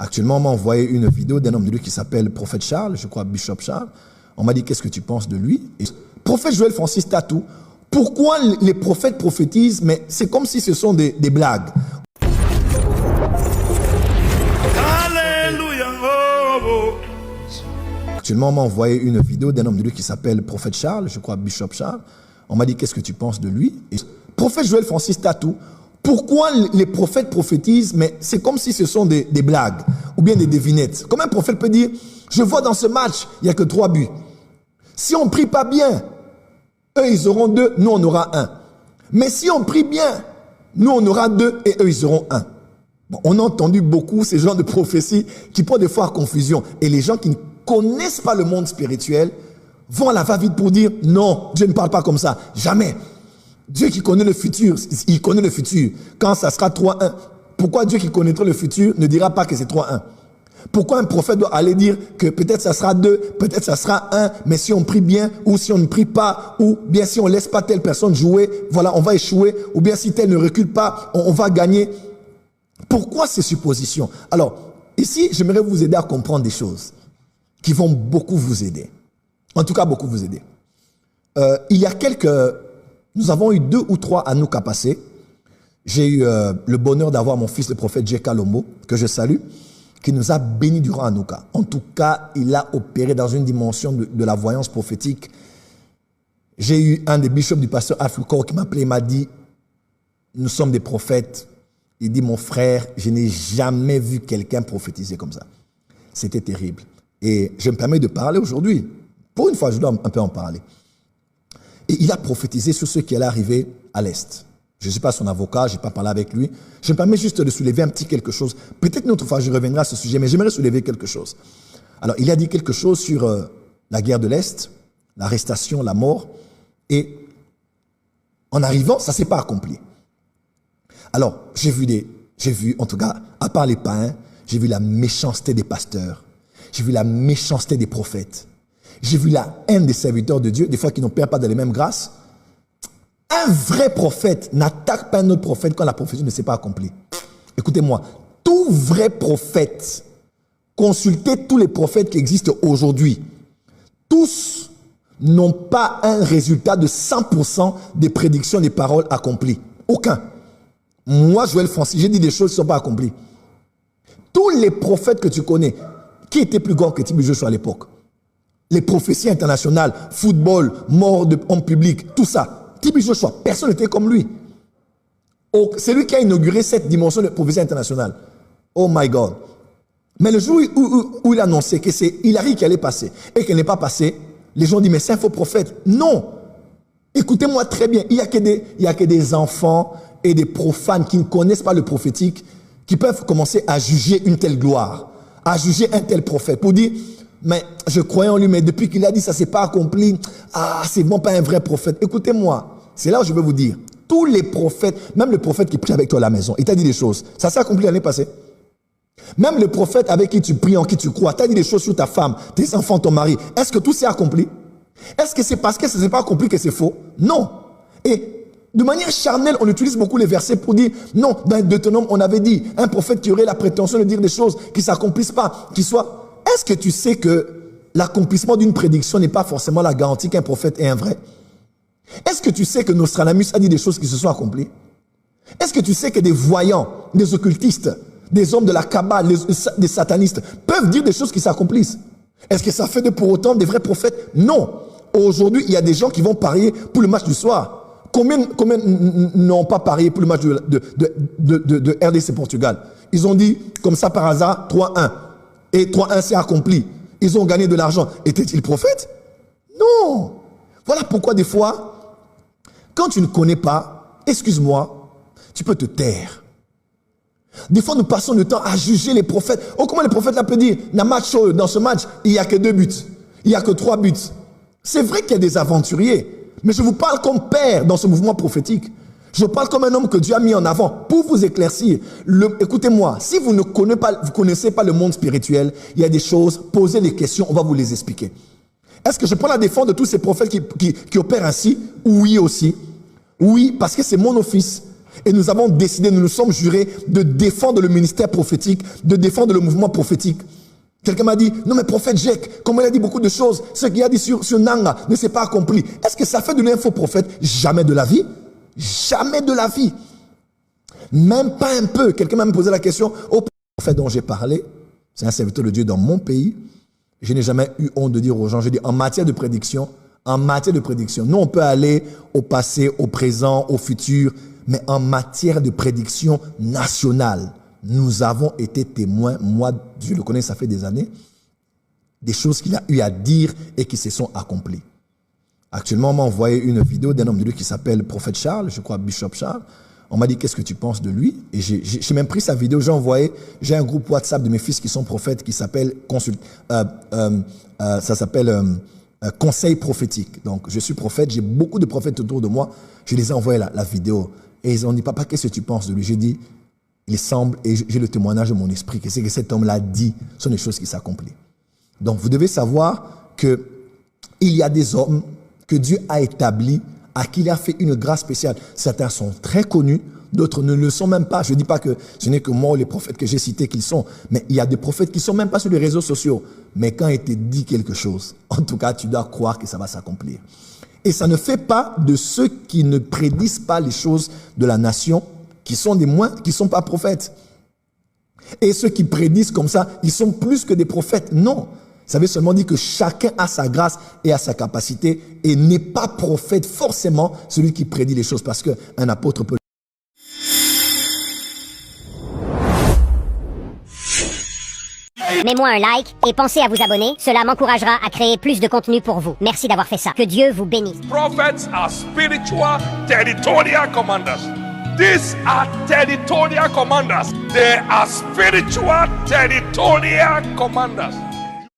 Actuellement, on m'a envoyé une vidéo d'un homme de Dieu qui s'appelle Prophète Charles, je crois Bishop Charles. On m'a dit, qu'est-ce que tu penses de lui? Et Prophète Joël Francis Tatou, pourquoi les prophètes prophétisent, mais c'est comme si ce sont des blagues. Alléluia. Actuellement, on m'a envoyé une vidéo d'un homme de Dieu qui s'appelle Prophète Charles, je crois Bishop Charles. On m'a dit, qu'est-ce que tu penses de lui? Et Prophète Joël Francis Tatou, pourquoi les prophètes prophétisent, mais c'est comme si ce sont des blagues ou bien des devinettes. Comme un prophète peut dire, je vois dans ce match, il n'y a que 3 buts. Si on ne prie pas bien, eux ils auront 2, nous on aura 1. Mais si on prie bien, nous on aura 2 et eux ils auront 1. Bon, on a entendu beaucoup ces genres de prophéties qui portent des fois à confusion. Et les gens qui ne connaissent pas le monde spirituel vont à la va-vite pour dire, non, Dieu ne parle pas comme ça, jamais. Dieu qui connaît le futur, il connaît le futur. Quand ça sera 3-1, pourquoi Dieu qui connaîtra le futur ne dira pas que c'est 3-1? Pourquoi un prophète doit aller dire que peut-être ça sera 2, peut-être ça sera 1, mais si on prie bien, ou si on ne prie pas, ou bien si on ne laisse pas telle personne jouer, voilà, on va échouer, ou bien si tel ne recule pas, on va gagner. Pourquoi ces suppositions? Alors, ici, j'aimerais vous aider à comprendre des choses qui vont beaucoup vous aider. En tout cas, beaucoup vous aider. Il y a nous avons eu 2 ou 3 Hanouka passés. J'ai eu le bonheur d'avoir mon fils, le prophète J.K. Lombo, que je salue, qui nous a bénis durant Hanouka. En tout cas, il a opéré dans une dimension de la voyance prophétique. J'ai eu un des bishops du pasteur Aflukor qui m'a appelé, il m'a dit, nous sommes des prophètes. Il dit, mon frère, je n'ai jamais vu quelqu'un prophétiser comme ça. C'était terrible. Et je me permets de parler aujourd'hui. Pour une fois, je dois un peu en parler. Et il a prophétisé sur ce qui allait arriver à l'Est. Je ne suis pas son avocat, je n'ai pas parlé avec lui. Je me permets juste de soulever un petit quelque chose. Peut-être une autre fois, je reviendrai à ce sujet, mais j'aimerais soulever quelque chose. Alors, il a dit quelque chose sur la guerre de l'Est, l'arrestation, la mort. Et en arrivant, ça ne s'est pas accompli. Alors, j'ai vu, en tout cas, à part les païens, j'ai vu la méchanceté des pasteurs. J'ai vu la méchanceté des prophètes. J'ai vu la haine des serviteurs de Dieu, des fois qui n'opèrent pas dans les mêmes grâces. Un vrai prophète n'attaque pas un autre prophète quand la prophétie ne s'est pas accomplie. Écoutez-moi, tout vrai prophète, consultez tous les prophètes qui existent aujourd'hui. Tous n'ont pas un résultat de 100% des prédictions, des paroles accomplies. Aucun. Moi, Joël Francis, j'ai dit des choses qui ne sont pas accomplies. Tous les prophètes que tu connais, qui était plus grand que Tibi Joshua à l'époque? Les prophéties internationales, football, mort en public, tout ça. Tibi Joshua, personne n'était comme lui. Oh, c'est lui qui a inauguré cette dimension de prophétie internationale. Oh my God. Mais le jour où il a annoncé que c'est Hilary qui allait passer et qu'elle n'est pas passée, les gens disent, mais c'est un faux prophète. Non. Écoutez-moi très bien. Il y a que des enfants et des profanes qui ne connaissent pas le prophétique qui peuvent commencer à juger une telle gloire, à juger un tel prophète pour dire, mais je croyais en lui, mais depuis qu'il a dit ça ne s'est pas accompli, c'est bon pas un vrai prophète. Écoutez-moi, c'est là où je veux vous dire, tous les prophètes, même le prophète qui prie avec toi à la maison, il t'a dit des choses, ça s'est accompli l'année passée. Même le prophète avec qui tu pries, en qui tu crois, t'a dit des choses sur ta femme, tes enfants, ton mari, est-ce que tout s'est accompli? Est-ce que c'est parce que ça ne s'est pas accompli que c'est faux? Non. Et de manière charnelle, on utilise beaucoup les versets pour dire, non, dans Deutéronome, on avait dit, un prophète qui aurait la prétention de dire des choses qui ne s'accomplissent pas, qui soient... Est-ce que tu sais que l'accomplissement d'une prédiction n'est pas forcément la garantie qu'un prophète est un vrai? Est-ce que tu sais que Nostradamus a dit des choses qui se sont accomplies? Est-ce que tu sais que des voyants, des occultistes, des hommes de la Kabbale, des satanistes peuvent dire des choses qui s'accomplissent? Est-ce que ça fait de pour autant des vrais prophètes? Non. Aujourd'hui, il y a des gens qui vont parier pour le match du soir. Combien n'ont pas parié pour le match de RDC Portugal? Ils ont dit, comme ça par hasard, 3-1. Et 3-1 s'est accompli. Ils ont gagné de l'argent. Étaient-ils prophètes? Non. Voilà pourquoi des fois, quand tu ne connais pas, excuse-moi, tu peux te taire. Des fois, nous passons le temps à juger les prophètes. Oh, comment les prophètes là peuvent dire, dans ce match, il n'y a que 2 buts. Il n'y a que 3 buts. C'est vrai qu'il y a des aventuriers. Mais je vous parle comme père dans ce mouvement prophétique. Je parle comme un homme que Dieu a mis en avant pour vous éclaircir. Écoutez-moi, si vous ne connaissez pas le monde spirituel, il y a des choses, posez des questions, on va vous les expliquer. Est-ce que je prends la défense de tous ces prophètes qui opèrent ainsi? Oui aussi. Oui, parce que c'est mon office. Et nous avons décidé, nous nous sommes jurés de défendre le ministère prophétique, de défendre le mouvement prophétique. Quelqu'un m'a dit, non mais prophète Jacques, comme il a dit beaucoup de choses, ce qu'il a dit sur Nanga ne s'est pas accompli. Est-ce que ça fait de lui un faux prophète? Jamais de la vie. Jamais de la vie. Même pas un peu. Quelqu'un m'a posé la question, au prophète dont j'ai parlé, c'est un serviteur de Dieu dans mon pays, je n'ai jamais eu honte de dire aux gens, je dis en matière de prédiction, nous on peut aller au passé, au présent, au futur, mais en matière de prédiction nationale, nous avons été témoins, moi je le connais, ça fait des années, des choses qu'il a eu à dire et qui se sont accomplies. Actuellement, on m'a envoyé une vidéo d'un homme de Dieu qui s'appelle Prophète Charles, je crois Bishop Charles. On m'a dit, qu'est-ce que tu penses de lui? Et j'ai même pris sa vidéo, j'ai un groupe WhatsApp de mes fils qui sont prophètes qui s'appelle Conseil prophétique. Donc, je suis prophète, j'ai beaucoup de prophètes autour de moi. Je les ai envoyé la vidéo. Et ils ont dit, papa, qu'est-ce que tu penses de lui? J'ai dit, il semble, et j'ai le témoignage de mon esprit, que c'est que cet homme-là dit, ce sont des choses qui s'accomplissent. Donc, vous devez savoir que il y a des hommes que Dieu a établis, à qui il a fait une grâce spéciale. Certains sont très connus, d'autres ne le sont même pas. Je ne dis pas que ce n'est que moi ou les prophètes que j'ai cités qu'ils sont, mais il y a des prophètes qui ne sont même pas sur les réseaux sociaux. Mais quand il te dit quelque chose, en tout cas, tu dois croire que ça va s'accomplir. Et ça ne fait pas de ceux qui ne prédisent pas les choses de la nation, qui sont des moins, qui ne sont pas prophètes. Et ceux qui prédisent comme ça, ils sont plus que des prophètes. Non. Ça veut seulement dire que chacun a sa grâce et a sa capacité et n'est pas prophète forcément celui qui prédit les choses parce qu'un apôtre peut. Mets-moi un like et pensez à vous abonner, cela m'encouragera à créer plus de contenu pour vous. Merci d'avoir fait ça. Que Dieu vous bénisse. Prophets are spiritual territorial commanders. These are territorial commanders. They are spiritual territorial commanders.